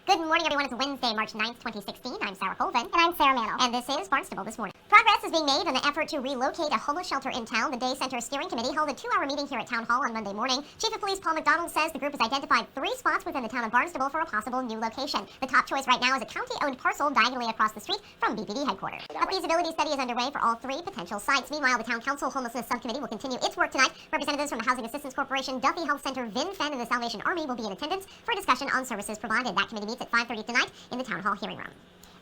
Good morning, everyone. It's Wednesday, March 9th, 2016. I'm Sarah Colvin. And I'm Sarah Mantle. And this is Barnstable This Morning. Progress is being made in the effort to relocate a homeless shelter in town. The Day Center Steering Committee held a 2-hour meeting here at Town Hall on Monday morning. Chief of Police Paul McDonald says the group has identified 3 spots within the town of Barnstable for a possible new location. The top choice right now is a county-owned parcel diagonally across the street from BPD headquarters. A feasibility study is underway for all 3 potential sites. Meanwhile, the Town Council Homelessness Subcommittee will continue its work tonight. Representatives from the Housing Assistance Corporation, Duffy Health Center, VinFen, and the Salvation Army will be in attendance for a discussion on services provided. That committee meets at 5:30 tonight in the Town Hall hearing room.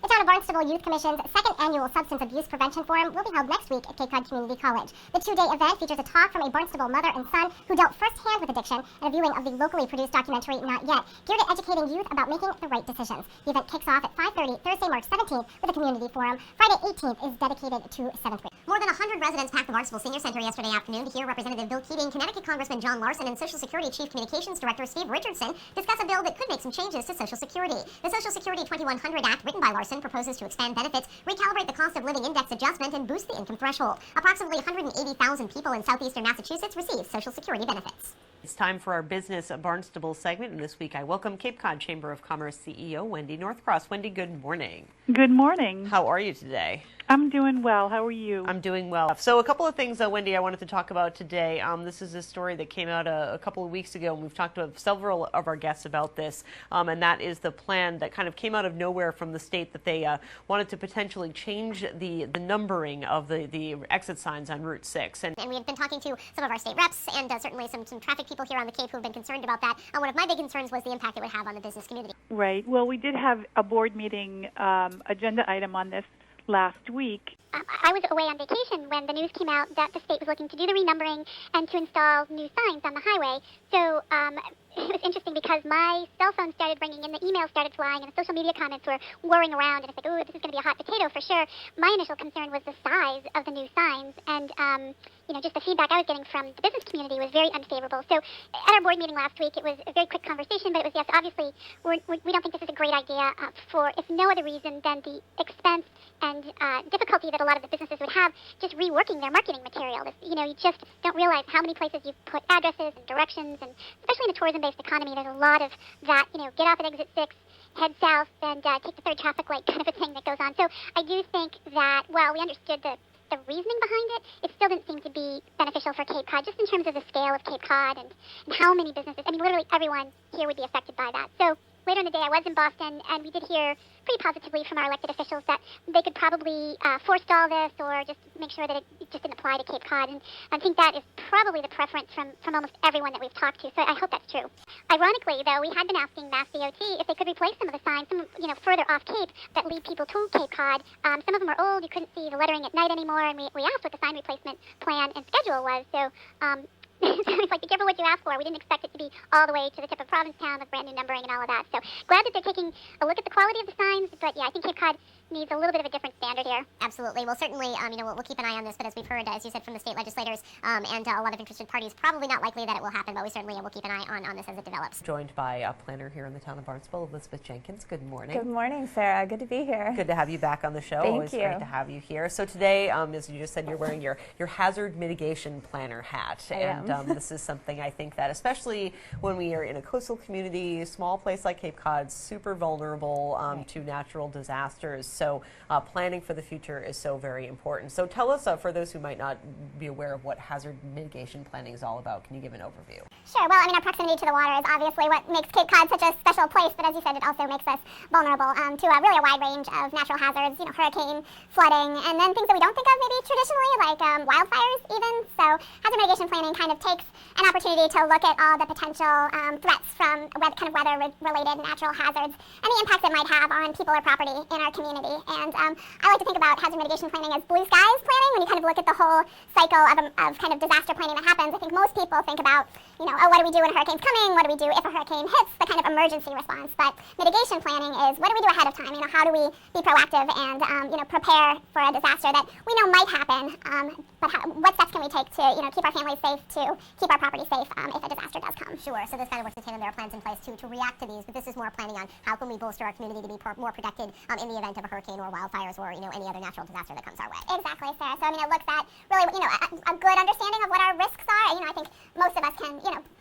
The Town of Barnstable Youth Commission's second annual Substance Abuse Prevention Forum will be held next week at Cape Cod Community College. The 2-day event features a talk from a Barnstable mother and son who dealt firsthand with addiction and a viewing of the locally produced documentary Not Yet, geared at educating youth about making the right decisions. The event kicks off at 5:30 Thursday, March 17th with a community forum. Friday 18th is dedicated to 7th grade. More than 100 residents packed the Barnstable Senior Center yesterday afternoon to hear Representative Bill Keating, Connecticut Congressman John Larson, and Social Security Chief Communications Director Steve Richardson discuss a bill that could make some changes to Social Security. The Social Security 2100 Act, written by Larson, proposes to expand benefits, recalibrate the cost of living index adjustment, and boost the income threshold. Approximately 180,000 people in southeastern Massachusetts receive Social Security benefits. It's time for our Business Barnstable segment, and this week I welcome Cape Cod Chamber of Commerce CEO Wendy Northcross. Wendy, good morning. Good morning. How are you today? I'm doing well. How are you? I'm doing well. So a couple of things, Wendy, I wanted to talk about today. This is a story that came out a couple of weeks ago, and we've talked to several of our guests about this, and that is the plan that kind of came out of nowhere from the state that they wanted to potentially change the numbering of the exit signs on Route 6. And we have been talking to some of our state reps and certainly some traffic people here on the Cape who have been concerned about that. One of my big concerns was the impact it would have on the business community. Right. Well, we did have a board meeting agenda item on this last week. I was away on vacation when the news came out that the state was looking to do the renumbering and to install new signs on the highway. So it was interesting because my cell phone started ringing and the emails started flying and the social media comments were whirring around, and it's like, ooh, this is going to be a hot potato for sure. My initial concern was the size of the new signs, and just the feedback I was getting from the business community was very unfavorable. So at our board meeting last week, it was a very quick conversation, but it was, yes, obviously we don't think this is a great idea for, if no other reason than the expense and difficulty that a lot of the businesses would have just reworking their marketing material. You just don't realize how many places you put addresses and directions, and especially in a tourism-based economy, there's a lot of that, get off at exit 6, head south, and take the 3rd traffic light kind of a thing that goes on. So I do think that, while we understood the reasoning behind it, it still didn't seem to be beneficial for Cape Cod, just in terms of the scale of Cape Cod and how many businesses. I mean, literally everyone here would be affected by that. So later in the day, I was in Boston, and we did hear pretty positively from our elected officials that they could probably forestall this or just make sure that it just didn't apply to Cape Cod. And I think that is probably the preference from almost everyone that we've talked to. So I hope that's true. Ironically, though, we had been asking Mass DOT if they could replace some of the signs, further off Cape that lead people to Cape Cod. Some of them are old. You couldn't see the lettering at night anymore. And we asked what the sign replacement plan and schedule was. So it's like, be careful what you ask for. We didn't expect it to be all the way to the tip of Provincetown with brand new numbering and all of that. So glad that they're taking a look at the quality of the signs. But yeah, I think Cape Cod needs a little bit of a different standard here. Absolutely. Well, certainly, we'll keep an eye on this. But as we've heard, as you said, from the state legislators and a lot of interested parties, probably not likely that it will happen. But we certainly will keep an eye on this as it develops. Joined by a planner here in the town of Barnstable, Elizabeth Jenkins. Good morning. Good morning, Sarah. Good to be here. Good to have you back on the show. Thank Always you. Great to have you here. So today, as you just said, you're wearing your hazard mitigation planner hat. This is something I think that, especially when we are in a coastal community, small place like Cape Cod, super vulnerable to natural disasters. So planning for the future is so very important. So tell us, for those who might not be aware of what hazard mitigation planning is all about, can you give an overview? Sure. Well, our proximity to the water is obviously what makes Cape Cod such a special place, but as you said, it also makes us vulnerable to really a wide range of natural hazards, hurricane, flooding, and then things that we don't think of maybe traditionally, like wildfires even. So hazard mitigation planning kind of takes an opportunity to look at all the potential threats from weather-related natural hazards and the impact it might have on people or property in our community. And I like to think about hazard mitigation planning as blue skies planning. When you kind of look at the whole cycle of kind of disaster planning that happens, I think most people think about, what do we do when a hurricane's coming? What do we do if a hurricane hits? The kind of emergency response. But mitigation planning is, what do we do ahead of time? How do we be proactive and prepare for a disaster that we know might happen? But what steps can we take to keep our families safe, to keep our property safe if a disaster does come? Sure. So this kind of works to say that there are plans in place to react to these, but this is more planning on how can we bolster our community to be more protected in the event of a hurricane or wildfires or any other natural disaster that comes our way. Exactly, Sarah. So it looks at really a good understanding of what our risks are. I think most of us can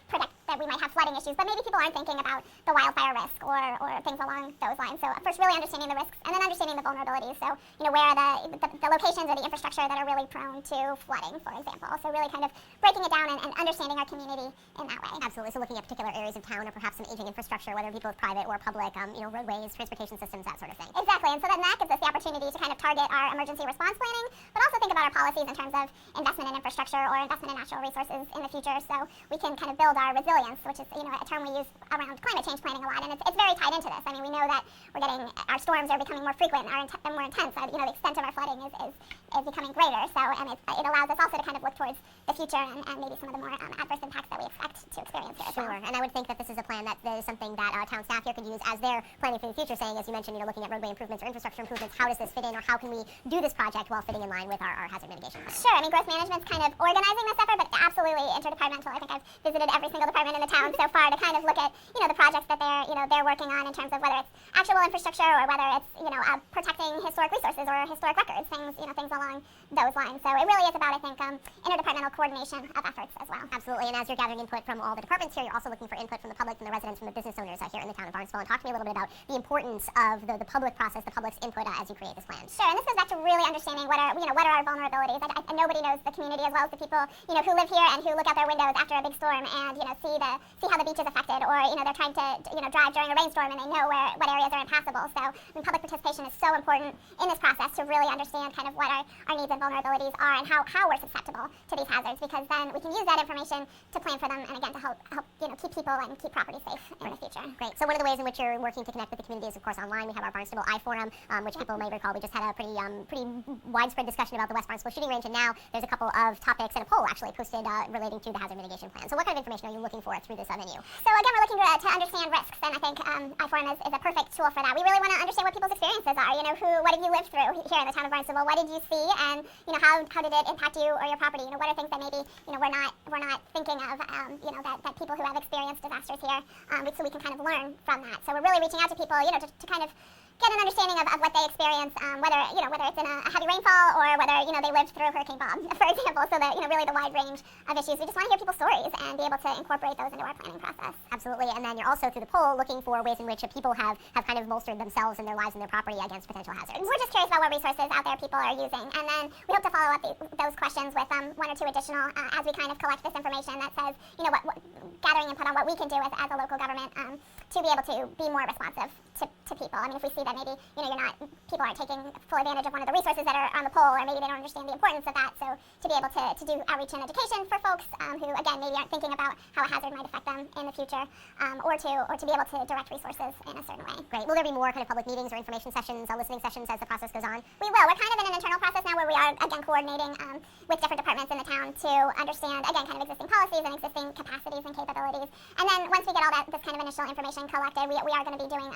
predict that we might have flooding issues, but maybe people aren't thinking about the wildfire risk or things along those lines. So first, really understanding the risks, and then understanding the vulnerabilities. So, where are the locations or the infrastructure that are really prone to flooding, for example. So really kind of breaking it down and understanding our community in that way. Absolutely. So looking at particular areas of town or perhaps some aging infrastructure, whether it be both private or public, roadways, transportation systems, that sort of thing. Exactly. And so then that gives us the opportunity to kind of target our emergency response planning, but also think about our policies in terms of investment in infrastructure or investment in natural resources in the future. So we can kind of build our resilience, which is a term we use around climate change planning a lot, and it's very tied into this. I mean, we know that our storms are becoming more frequent and more intense. The extent of our flooding is becoming greater. So and it allows us also to kind of look towards the future and maybe some of the more adverse impacts that we expect to experience here. Sure, and I would think that this is a plan that is something that town staff here could use as they're planning for the future, saying, as you mentioned, looking at roadway improvements or infrastructure improvements, how does this fit in, or how can we do this project while fitting in line with our hazard mitigation plan? Sure, I mean, growth management's kind of organizing this effort, but absolutely interdepartmental. I think I've visited every single department in the town so far to kind of look at, the projects that they're working on in terms of whether it's actual infrastructure or whether it's, protecting historic resources or historic records, things along those lines. So it really is about, I think, interdepartmental coordination of efforts as well. Absolutely, and as you're gathering input from all the departments here, you're also looking for input from the public, from the residents, from the business owners here in the town of Barnstable. And talk to me a little bit about the importance of the public process, the public's input as you create this plan. Sure, and this goes back to really understanding what are our vulnerabilities. And nobody knows the community as well as the people, who live here and who look out their windows after a big storm and, see how the beach is affected, or, they're trying to, drive during a rainstorm and they know what areas are impassable. So, public participation is so important in this process to really understand kind of what our needs and vulnerabilities are and how we're susceptible to these hazards, because then we can use that information to plan for them and, again, to help keep people and keep property safe in the future. Great. So one of the ways in which you're working to connect with the community is, of course, online. We have our Barnstable iForum, which people may recall. We just had a pretty widespread discussion about the West Barnstable shooting range, and now there's a couple of topics and a poll actually posted relating to the hazard mitigation plan. So what kind of information are you looking for through this venue? So again, we're looking to understand risks, and I think iForum is a perfect tool for that. We really want to understand what people's experiences are. What have you lived through here in the town of Barnstable? What did you see, and how did it impact you or your property? What are things that maybe we're not thinking of? That people who have experienced disasters here, so we can kind of learn from that. So we're really reaching out to people, to kind of get an understanding of what they experience, whether it's in a heavy rainfall or whether they lived through Hurricane Bob, for example. So that really the wide range of issues. We just want to hear people's stories and be able to incorporate those into our planning process. Absolutely, and then you're also through the poll looking for ways in which people have kind of bolstered themselves and their lives and their property against potential hazards. We're just curious about what resources out there people are using, and then we hope to follow up those questions with one or two additional as we kind of collect this information that says what gathering input on what we can do as a local government to be able to be more responsive to people. I mean, if we see that maybe people aren't taking full advantage of one of the resources that are on the poll, or maybe they don't understand the importance of that. So to be able to do outreach and education for folks who, again, maybe aren't thinking about how a hazard might affect them in the future, or to be able to direct resources in a certain way. Great. Will there be more kind of public meetings or information sessions, listening sessions as the process goes on? We will. We're kind of in an internal process now where we are, again, coordinating with different departments in the town to understand, again, kind of existing policies and existing capacities and capabilities. And then once we get all this kind of initial information collected, we are going to be doing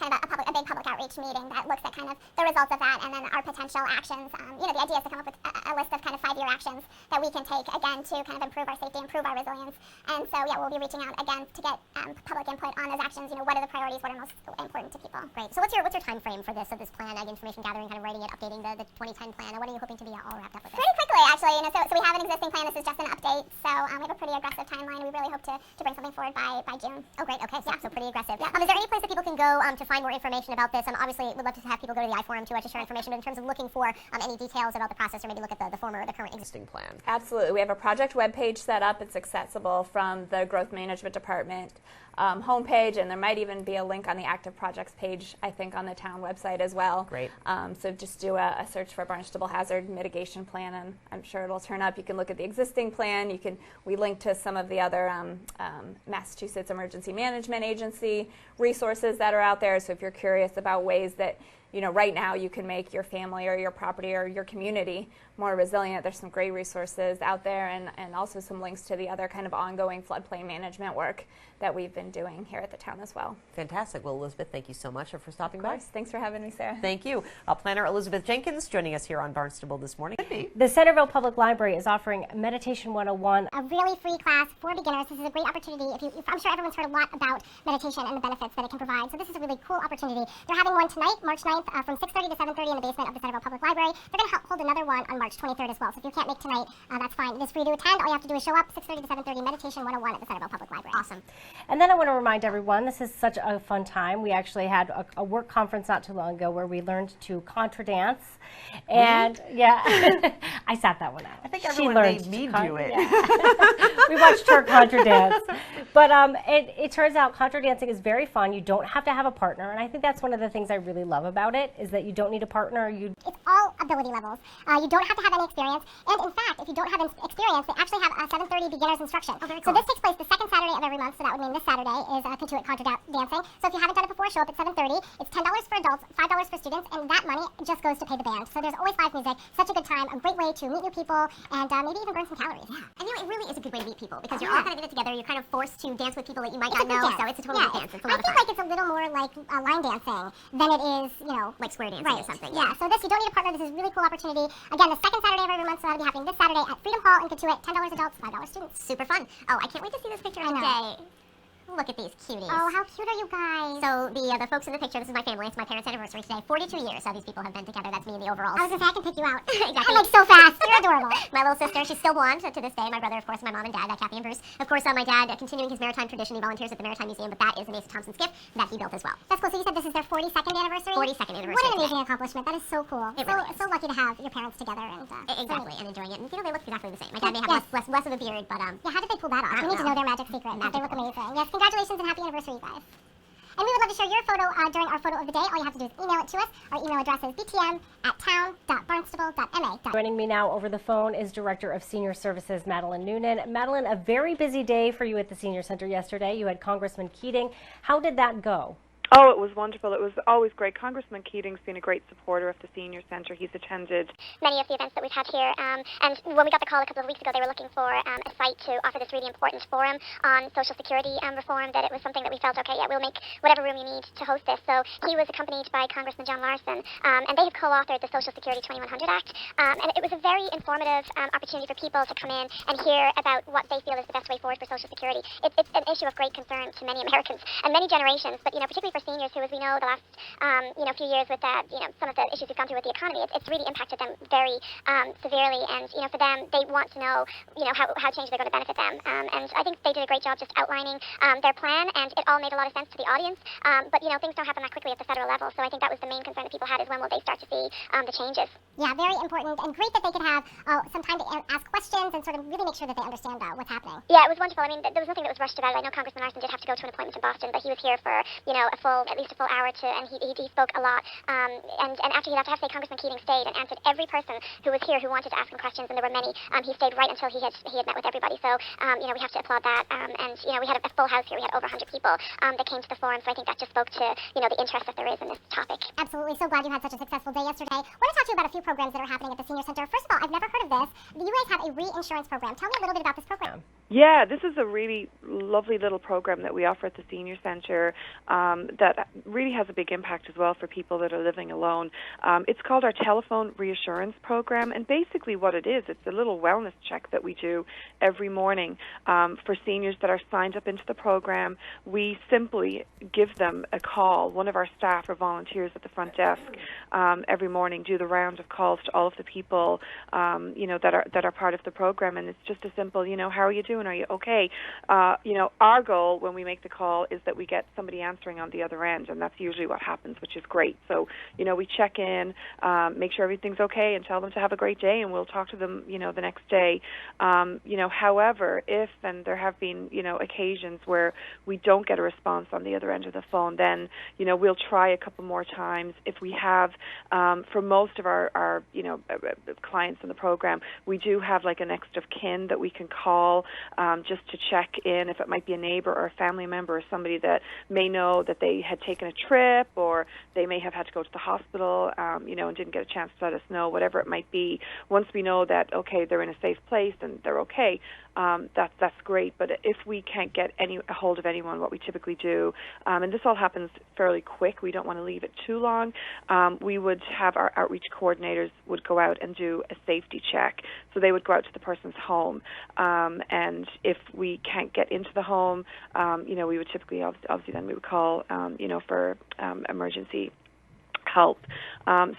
kind of a big public outreach meeting that looks at kind of the results of that and then our potential actions. The idea is to come up with a list of kind of 5-year actions that we can take, again, to kind of improve our safety, improve our resilience. And so, we'll be reaching out, again, to get public input on those actions. What are the priorities? What are most important to people? Great. So what's your time frame for this plan, information gathering, kind of writing it, updating the 2010 plan? And what are you hoping to be all wrapped up with? Pretty quickly, actually. So we have an existing plan. This is just an update. So we have a pretty aggressive timeline. We really hope to bring something forward by June. Oh, great. Okay. So pretty aggressive. Yeah. Is there any place that people can go to find more information about this? Obviously, we'd love to have people go to the iForum to share information, but in terms of looking for any details about the process, or maybe look at the former or the current existing plan. Absolutely. We have a project webpage set up. It's accessible from the Growth Management Department homepage, and there might even be a link on the active projects page, I think, on the town website as well. Great. So just do a search for Barnstable Hazard Mitigation Plan, and I'm sure it'll turn up. You can look at the existing plan. We link to some of the other Massachusetts Emergency Management Agency resources that are out there. So if you're curious about ways that right now you can make your family or your property or your community more resilient, there's some great resources out there, and also some links to the other kind of ongoing floodplain management work that we've been doing here at the town as well. Fantastic. Well, Elizabeth, thank you so much for stopping by. Thanks for having me, Sarah. Thank you. Planner Elizabeth Jenkins joining us here on Barnstable this morning. The Centerville Public Library is offering Meditation 101. A really free class for beginners. This is a great opportunity. I'm sure everyone's heard a lot about meditation and the benefits that it can provide. So this is a really cool opportunity. They're having one tonight, March 9th from 6:30 to 7:30 in the basement of the Centerville Public Library. They're going to hold another one on March 23rd as well. So if you can't make tonight, that's fine. It is free to attend. All you have to do is show up 6:30 to 7:30, Meditation 101 at the Centerville Public Library. Awesome. And then I want to remind everyone, this is such a fun time. We actually had a work conference not too long ago where we learned to contra dance. And yeah, I sat that one out. I think everyone made me do it. Yeah. We watched her contra dance. But it turns out contra dancing is very fun. You don't have to have a partner. And I think that's one of the things I really love about it, is that you don't need a partner. It's all ability levels. You don't have to have any experience. And in fact, if you don't have experience, they actually have a 7:30 beginners instruction. Oh, very cool. So this takes place the second Saturday of every month. So that would mean this Saturday is Kituit contra dancing. So if you haven't done it before, show up at 7:30. It's $10 for adults, $5 for students, and that money just goes to pay the band. So there's always live music. Such a good time. A great way to meet new people and maybe even burn some calories. Yeah. And it really is a good way to meet people because you're all kind of in it together. You're kind of forced to dance with people that you might not know. So it's a total good dance. It's a lot of fun. I think like it's a little more like line dancing than it is, like square dancing or something. Yeah. So this, you don't need a partner. This is a really cool opportunity. Again, the second Saturday of every month, so that'll be happening this Saturday at Freedom Hall in Kituit. $10 adults, $5 students. Super fun. Oh, I can't wait to see this picture of the day. Look at these cuties. Oh, how cute are you guys? So the folks in the picture, this is my family. It's my parents' anniversary today. 42 years how these people have been together. That's me in the overalls. I was going to say, I can pick you out. Exactly. I'm like so fast. You're adorable. My little sister, she's still blonde to this day. My brother, of course, and my mom and dad, Kathy and Bruce. Of course, my dad, continuing his maritime tradition. He volunteers at the Maritime Museum, but that is an Asa Thompson skiff that he built as well. That's cool. So you said this is their 42nd anniversary? 42nd anniversary. What an amazing accomplishment. That is so cool. It really is. So lucky to have your parents together and exactly, and enjoying it. And they look exactly the same. My dad may have less of a beard, but yeah, how did they pull that off? We need to know their magic secret. They look amazing. Yes, congratulations and happy anniversary, you guys. And we would love to share your photo during our photo of the day. All you have to do is email it to us. Our email address is btm@town.barnstable.ma. Joining me now over the phone is Director of Senior Services, Madeline Noonan. Madeline, a very busy day for you at the Senior Center yesterday. You had Congressman Keating. How did that go? Oh, it was wonderful. It was always great. Congressman Keating's been a great supporter of the Senior Center. He's attended many of the events that we've had here. And when we got the call a couple of weeks ago, they were looking for a site to offer this really important forum on Social Security reform, that it was something that we felt, okay, yeah, we'll make whatever room you need to host this. So he was accompanied by Congressman John Larson, and they have co-authored the Social Security 2100 Act. And it was a very informative opportunity for people to come in and hear about what they feel is the best way forward for Social Security. It's an issue of great concern to many Americans and many generations, but, particularly for seniors who, as we know, the last few years with that, some of the issues we've gone through with the economy, it's really impacted them very severely. And for them, they want to know how changes are going to benefit them. And I think they did a great job just outlining their plan, and it all made a lot of sense to the audience. But things don't happen that quickly at the federal level, so I think that was the main concern that people had, is when will they start to see the changes. Yeah, very important, and great that they could have some time to ask questions and sort of really make sure that they understand what's happening. Yeah, it was wonderful. I mean, there was nothing that was rushed about it. I know Congressman Larson did have to go to an appointment in Boston, but he was here for at least a full hour and he spoke a lot. And after he left, I have to say, Congressman Keating stayed and answered every person who was here who wanted to ask him questions, and there were many. He stayed right until he had met with everybody. So we have to applaud that. And we had a full house here. We had over 100 people that came to the forum. So I think that just spoke to the interest that there is in this topic. Absolutely. So glad you had such a successful day yesterday. I want to talk to you about a few programs that are happening at the Senior Center. First of all, I've never heard of this. You guys have a reinsurance program. Tell me a little bit about this program. Yeah, this is a really lovely little program that we offer at the Senior Center that really has a big impact as well for people that are living alone. It's called our Telephone Reassurance Program, and basically what it is, it's a little wellness check that we do every morning for seniors that are signed up into the program. We simply give them a call. One of our staff or volunteers at the front desk every morning do the round of calls to all of the people that are part of the program, and it's just a simple, how are you doing? Are you okay? Our goal when we make the call is that we get somebody answering on the other end, and that's usually what happens, which is great. So, we check in, make sure everything's okay, and tell them to have a great day, and we'll talk to them, the next day. However, if, and there have been, occasions where we don't get a response on the other end of the phone, then, we'll try a couple more times. If we have, for most of our clients in the program, we do have like a next of kin that we can call just to check in, if it might be a neighbor or a family member or somebody that may know that they had taken a trip, or they may have had to go to the hospital, and didn't get a chance to let us know, whatever it might be. Once we know that, okay, they're in a safe place and they're okay, that's great. But if we can't get a hold of anyone, what we typically do, and this all happens fairly quick, we don't want to leave it too long, we would have our outreach coordinators would go out and do a safety check. So they would go out to the person's home, and if we can't get into the home, we would typically, obviously then we would call, for emergency help.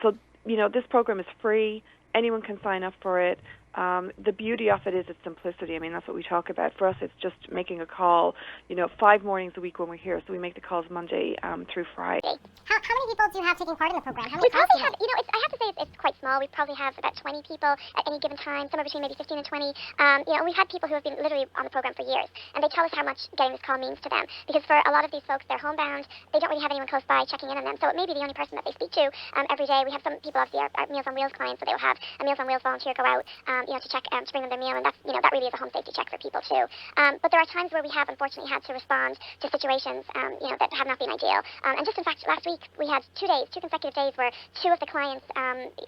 So, this program is free. Anyone can sign up for it. The beauty of it is its simplicity. I mean, that's what we talk about. For us, it's just making a call, 5 mornings a week when we're here. So we make the calls Monday through Friday. How many people do you have taking part in the program? How We many calls probably do you have, make? I have to say it's quite small. We probably have about 20 people at any given time, somewhere between maybe 15 and 20. And we've had people who have been literally on the program for years, and they tell us how much getting this call means to them. Because for a lot of these folks, they're homebound. They don't really have anyone close by checking in on them, so it may be the only person that they speak to every day. We have some people, obviously, our Meals on Wheels clients, so they will have a Meals on Wheels volunteer go out, to check, to bring them their meal, and that's, that really is a home safety check for people too. But there are times where we have unfortunately had to respond to situations, that have not been ideal. And just in fact, last week we had 2 consecutive days where 2 of the clients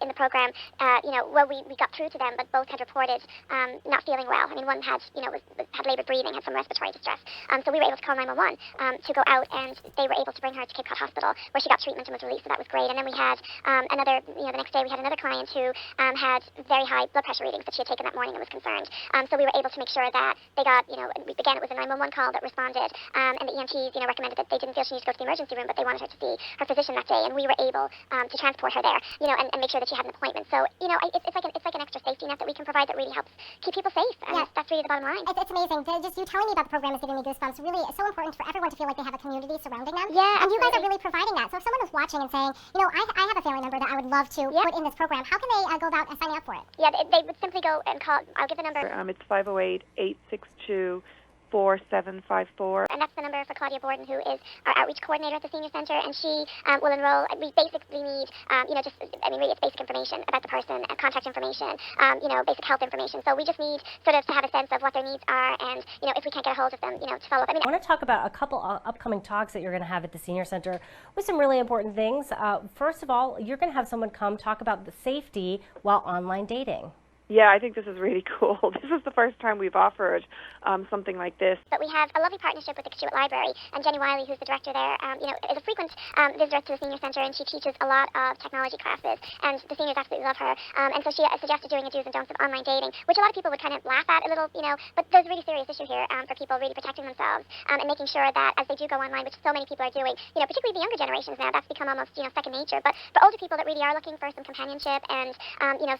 in the program, where we got through to them, but both had reported not feeling well. I mean, one had, had labored breathing, had some respiratory distress. So we were able to call 911 to go out, and they were able to bring her to Cape Cod Hospital, where she got treatment and was released. So that was great. And then we had another, the next day we had another client who had very high blood pressure readings that she had taken that morning and was concerned. So we were able to make sure that they got, again, it was a 911 call that responded, and the EMTs, recommended that they didn't feel she needed to go to the emergency room, but they wanted her to see her physician that day, and we were able to transport her there, and make sure that she had an appointment. So, it's like an extra safety net that we can provide that really helps keep people safe, and that's really the bottom line. It's amazing. Just you telling me about the program is giving me goosebumps. Really, it's so important for everyone to feel like they have a community surrounding them. Yeah, and you guys are really providing that. So if someone was watching and saying, I have a family member that I would love to put in this program, how can they go about signing up for it? Yeah, they would simply go and call. I'll give the number. It's 508-862-4754. And that's the number for Claudia Borden, who is our outreach coordinator at the Senior Center, and she will enroll. We basically need, really it's basic information about the person, contact information, basic health information. So we just need sort of to have a sense of what their needs are, and, if we can't get a hold of them, to follow up. I want to talk about a couple upcoming talks that you're going to have at the Senior Center with some really important things. First of all, you're going to have someone come talk about the safety while online dating. Yeah, I think this is really cool. This is the first time we've offered something like this. But we have a lovely partnership with the Kashua Library, and Jenny Wiley, who's the director there, is a frequent visitor to the Senior Center, and she teaches a lot of technology classes, and the seniors absolutely love her. And so she suggested doing a do's and don'ts of online dating, which a lot of people would kind of laugh at a little, but there's a really serious issue here for people really protecting themselves and making sure that as they do go online, which so many people are doing, particularly the younger generations now, that's become almost, second nature. But for older people that really are looking for some companionship and,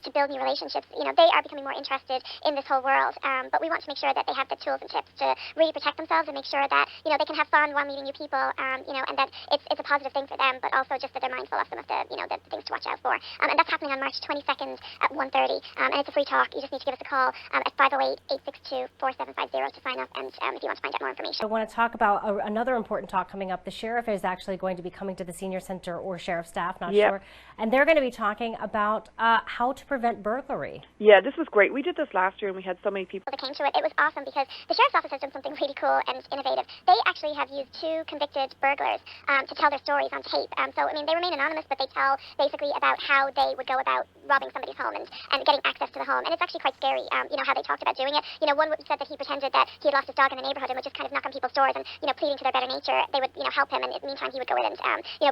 to build new relationships, they are becoming more interested in this whole world. But we want to make sure that they have the tools and tips to really protect themselves and make sure that, they can have fun while meeting new people, and that it's a positive thing for them, but also just that they're mindful of some of the, the things to watch out for. And that's happening on March 22nd at 1:30. And it's a free talk. You just need to give us a call at 508-862-4750 to sign up, and if you want to find out more information. I want to talk about another important talk coming up. The sheriff is actually going to be coming to the Senior Center, or sheriff staff, not sure. And they're going to be talking about how to prevent burglary. Yeah, this was great. We did this last year, and we had so many people that came to it. It was awesome because the sheriff's office has done something really cool and innovative. They actually have used 2 convicted burglars to tell their stories on tape. So, they remain anonymous, but they tell basically about how they would go about robbing somebody's home and getting access to the home. And it's actually quite scary, how they talked about doing it. One said that he pretended that he had lost his dog in the neighborhood and would just kind of knock on people's doors and, pleading to their better nature, they would, help him. And in the meantime, he would go in and,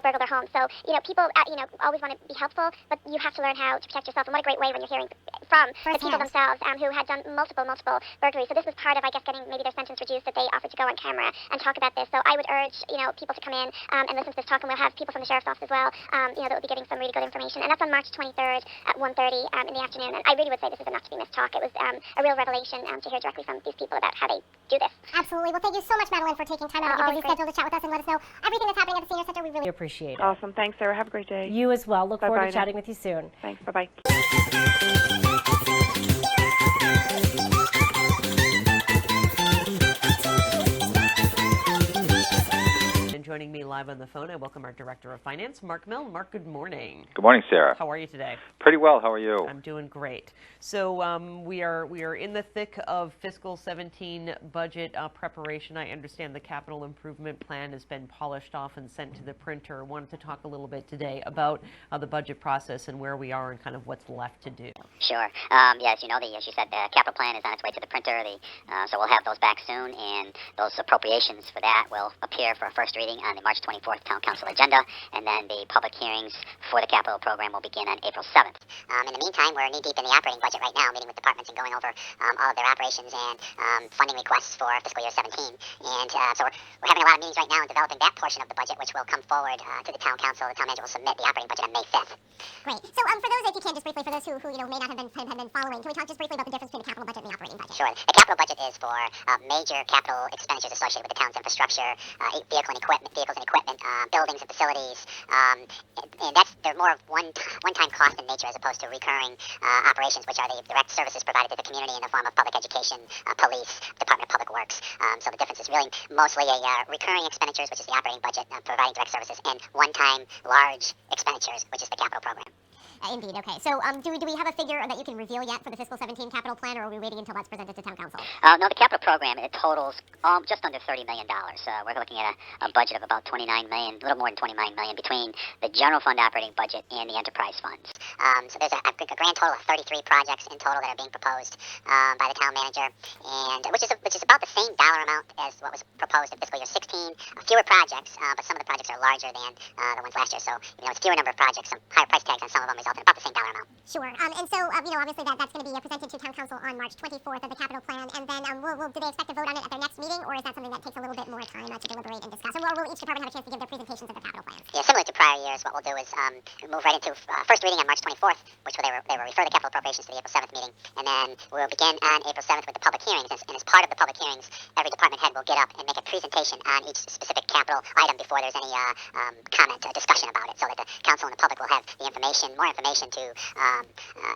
burgle their home. So, people, always want to be helpful, but you have to learn how to protect yourself. And what a great way when you're hearing from the people themselves who had done multiple burglaries. So this was part of, I guess, getting maybe their sentence reduced, that they offered to go on camera and talk about this. So I would urge, people to come in and listen to this talk, and we'll have people from the sheriff's office as well, that will be giving some really good information. And that's on March 23rd at 1:30 in the afternoon. And I really would say this is a not to be missed talk. It was a real revelation to hear directly from these people about how they do this. Absolutely. Well, thank you so much, Madeline, for taking time out of your busy schedule to chat with us and let us know everything that's happening at the Senior Center. We really appreciate it. Awesome. Thanks, Sarah. Have a great day. You as well. Look forward to now. chatting with you soon. Thanks. Bye-bye. Joining me live on the phone, I welcome our Director of Finance, Mark Milne. Mark, good morning. Good morning, Sarah. How are you today? Pretty well. How are you? I'm doing great. So we are in the thick of fiscal 17 budget preparation. I understand the capital improvement plan has been polished off and sent to the printer. I wanted to talk a little bit today about the budget process and where we are and kind of what's left to do. Sure. As you know, as you said, the capital plan is on its way to the printer. So we'll have those back soon, and those appropriations for that will appear for a first reading on the March March 24th Town Council agenda, and then the public hearings for the capital program will begin on April 7th. In the meantime, we're knee-deep in the operating budget right now, meeting with departments and going over all of their operations and funding requests for fiscal year 17. And so we're having a lot of meetings right now and developing that portion of the budget, which will come forward to the Town Council. The Town Manager will submit the operating budget on May 5th. Great. So for those, if you can, just briefly, for those who may not have been following, can we talk just briefly about the difference between the capital budget and the operating budget? Sure. The capital budget is for major capital expenditures associated with the town's infrastructure, vehicles and equipment, buildings and facilities, and they're more of one-time cost in nature as opposed to recurring operations, which are the direct services provided to the community in the form of public education, police, Department of Public Works. So the difference is really mostly recurring expenditures, which is the operating budget, providing direct services, and one-time large expenditures, which is the capital program. Indeed. Okay. So, do we have a figure that you can reveal yet for the fiscal 17 capital plan, or are we waiting until that's presented to Town Council? No, the capital program, it totals just under $30 million. We're looking at a budget of about $29 million, a little more than $29 million between the general fund operating budget and the enterprise funds. So there's a grand total of 33 projects in total that are being proposed by the Town Manager, and which is about the same dollar amount as what was proposed in fiscal year 16. Fewer projects, but some of the projects are larger than the ones last year. So it's fewer number of projects, some higher price tags on some of them, resulting in about the same dollar amount. Sure. And so, obviously that's going to be presented to Town Council on March 24th of the capital plan, and then do they expect to vote on it at their next meeting, or is that something that takes a little bit more time to deliberate and discuss? Or will each department have a chance to give their presentations of their capital plans? Yeah, similar to prior years, what we'll do is move right into first reading on March 24th, which they will refer the capital appropriations to the April 7th meeting, and then we'll begin on April 7th with the public hearings. And as part of the public hearings, every department head will get up and make a presentation on each specific capital item before there's any comment or discussion about it, so that the council and the public will have the information, more information to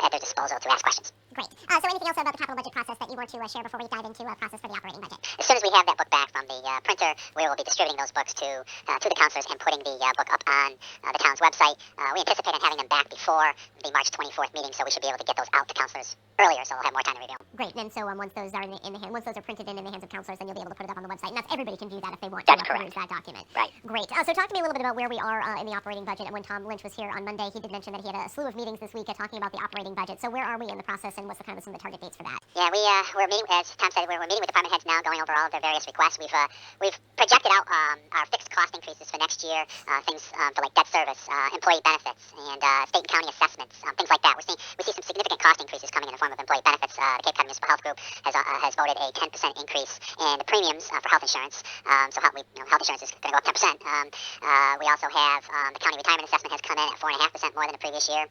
at their disposal to ask questions. Great. So anything else about the capital budget process that you want to share before we dive into process for the operating budget? As soon as we have that book back from the printer, we will be distributing those books to the councilors and putting the book up on the town's website. We anticipate on having them back before the March 24th meeting, so we should be able to get those out to councilors earlier, so we'll have more time to review them. Great. And so once those are once those are printed in the hands of councilors, then you'll be able to put it up on the website. And everybody can do that if they want That's to correct. use that document. Right. Great. So talk to me a little bit about where we are in the operating budget. And when Tom Lynch was here on Monday, he did mention that he had a slew of meetings this week talking about the operating budget. So where are we in the process, and what's some of the target dates for that? Yeah, we're meeting, as Tom said, we're meeting with department heads now, going over all of their various requests. We've projected out our fixed cost increases for next year, things for like debt service, employee benefits, and state and county assessments, things like that. We see some significant cost increases coming in the form of employee benefits. The Cape Cod Municipal Health Group has voted a 10% increase in the premiums for health insurance. So health insurance is going to go up 10%. We also have the county retirement assessment has come in at 4.5% more than the previous year.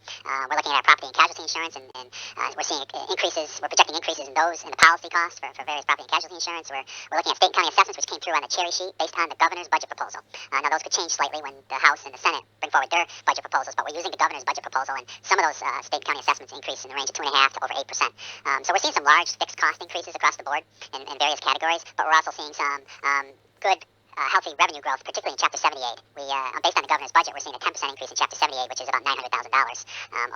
We're looking at our property and casualty insurance, and we're seeing increases. We're projecting increases in those in the policy costs for various property and casualty insurance. We're looking at state and county assessments, which came through on the cherry sheet based on the governor's budget proposal. Now those could change slightly when the House and the Senate bring forward their budget proposals, but we're using the governor's budget proposal, and some of those state and county assessments increase in the range of 2.5% to over 8%. So we're seeing some large fixed cost increases across the board in various categories, but we're also seeing some good healthy revenue growth, particularly in Chapter 78. Based on the governor's budget, we're seeing a 10% increase in Chapter 78, which is about $900,000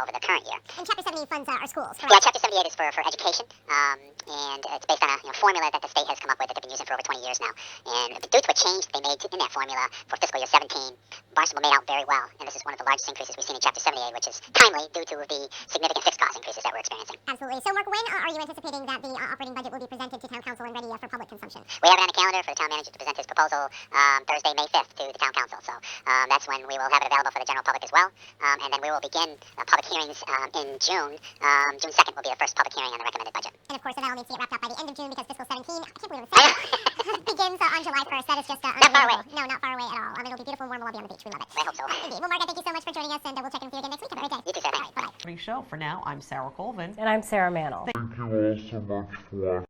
over the current year. And Chapter 78 funds our schools, correct? Yeah, Chapter 78 is for education, and it's based on a formula that the state has come up with that they've been using for over 20 years now. And due to a change they made in that formula for fiscal year 17, Barnstable made out very well, and this is one of the largest increases we've seen in Chapter 78, which is timely due to the significant fixed cost increases that we're experiencing. Absolutely. So, Mark, when are you anticipating that the operating budget will be presented to Town Council and ready for public consumption? We have it on the calendar for the Town Manager to present his proposal Thursday, May 5th to the Town Council. So that's when we will have it available for the general public as well. And then we will begin public hearings in June. June 2nd will be the first public hearing on the recommended budget. And of course, that all needs to get wrapped up by the end of June because fiscal 17, I can't believe I'm saying that, begins on July 1st. That is just not far away. No, not far away at all. It'll be beautiful and warm. We'll all be on the beach. We love it. I hope so. Indeed. Well, Margaret, thank you so much for joining us, and we'll check in with you again next week. Have a great day. You too, Sarah. All right, bye-bye. Show. For now, I'm Sarah Colvin. And I'm Sarah Mantle. Thank you all so much for